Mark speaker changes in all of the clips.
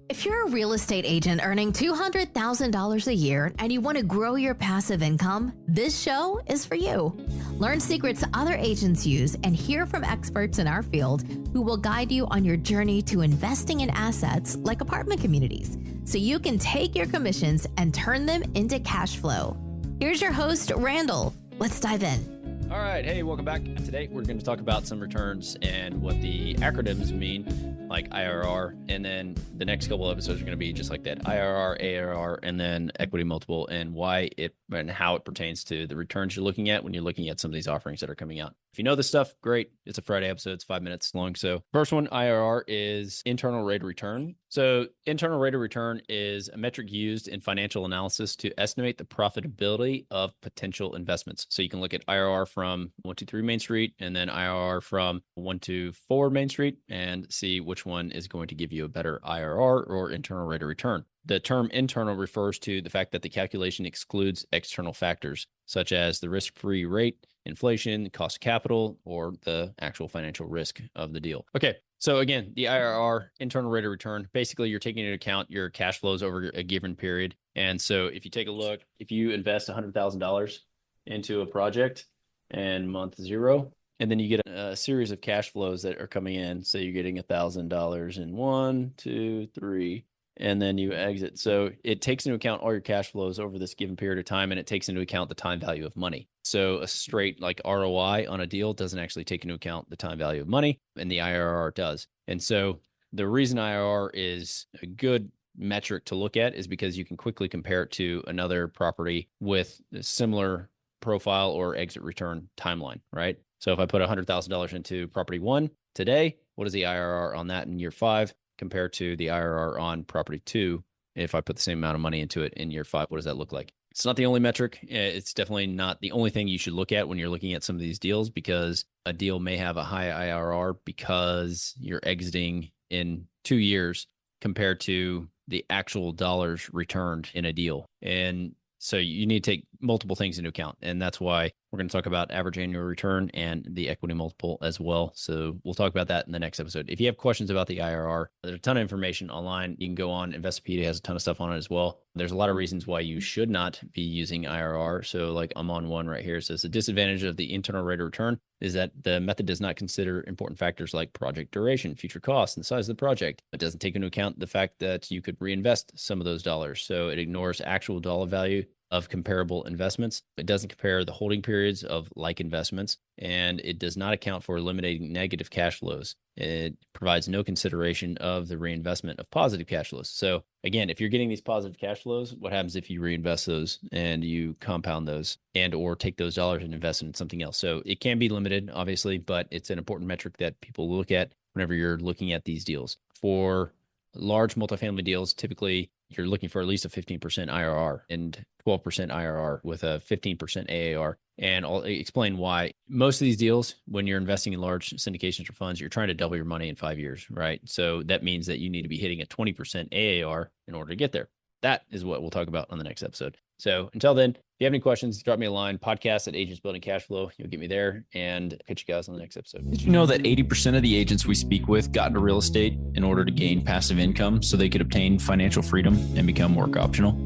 Speaker 1: If you're a real estate agent earning $200,000 a year and you want to grow your passive income, this show is for you. Learn secrets other agents use and hear from experts in our field who will guide you on your journey to investing in assets like apartment communities so you can take your commissions and turn them into cash flow. Here's your host, Randal. Let's dive in.
Speaker 2: All right. Hey, welcome back. Today, we're going to talk about some returns and what the acronyms mean, like IRR. And then the next couple episodes are going to be just like that, IRR, ARR, and then equity multiple and why it and how it pertains to the returns you're looking at when you're looking at some of these offerings that are coming out. If you know this stuff, great. It's a Friday episode. It's 5 minutes long. So first one, IRR, is internal rate of return. So internal rate of return is a metric used in financial analysis to estimate the profitability of potential investments. So you can look at IRR from 123 Main Street and then IRR from 124 Main Street and see which one is going to give you a better IRR or internal rate of return. The term internal refers to the fact that the calculation excludes external factors such as the risk-free rate, inflation, cost of capital, or the actual financial risk of the deal. Okay, so again, the IRR, internal rate of return, basically you're taking into account your cash flows over a given period. And so if you take a look, if you invest $100,000 into a project and month zero, and then you get a series of cash flows that are coming in, so you're getting $1,000 in 1, 2, 3, and then you exit. So it takes into account all your cash flows over this given period of time, and it takes into account the time value of money. So a straight like ROI on a deal doesn't actually take into account the time value of money, and the IRR does. And so the reason IRR is a good metric to look at is because you can quickly compare it to another property with a similar profile or exit return timeline, right? So if I put $100,000 into property 1 today, what is the IRR on that in year 5? Compared to the IRR on property 2, if I put the same amount of money into it in year 5, what does that look like? It's not the only metric. It's definitely not the only thing you should look at when you're looking at some of these deals, because a deal may have a high IRR because you're exiting in 2 years compared to the actual dollars returned in a deal. And so you need to take multiple things into account. And that's why we're going to talk about average annual return and the equity multiple as well. So we'll talk about that in the next episode. If you have questions about the IRR, there's a ton of information online. You can go on. Investopedia has a ton of stuff on it as well. There's a lot of reasons why you should not be using IRR. So like I'm on one right here. It says the disadvantage of the internal rate of return is that the method does not consider important factors like project duration, future costs, and the size of the project. It doesn't take into account the fact that you could reinvest some of those dollars. So it ignores actual dollar value of comparable investments. It doesn't compare the holding periods of like investments, and it does not account for eliminating negative cash flows. It provides no consideration of the reinvestment of positive cash flows. So again, if you're getting these positive cash flows, what happens if you reinvest those and you compound those and or take those dollars and invest in something else? So it can be limited, obviously, but it's an important metric that people look at whenever you're looking at these deals. For large multifamily deals, typically you're looking for at least a 15% IRR and 12% IRR with a 15% AAR. And I'll explain why. Most of these deals, when you're investing in large syndications or funds, you're trying to double your money in 5 years, right? So that means that you need to be hitting a 20% AAR in order to get there. That is what we'll talk about on the next episode. So until then, if you have any questions, drop me a line, podcast at Agents Building Cashflow. You'll get me there, and catch you guys on the next episode.
Speaker 3: Did you know that 80% of the agents we speak with got into real estate in order to gain passive income so they could obtain financial freedom and become work optional?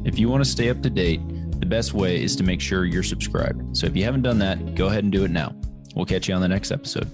Speaker 3: If you want to stay up to date, the best way is to make sure you're subscribed. So if you haven't done that, go ahead and do it now. We'll catch you on the next episode.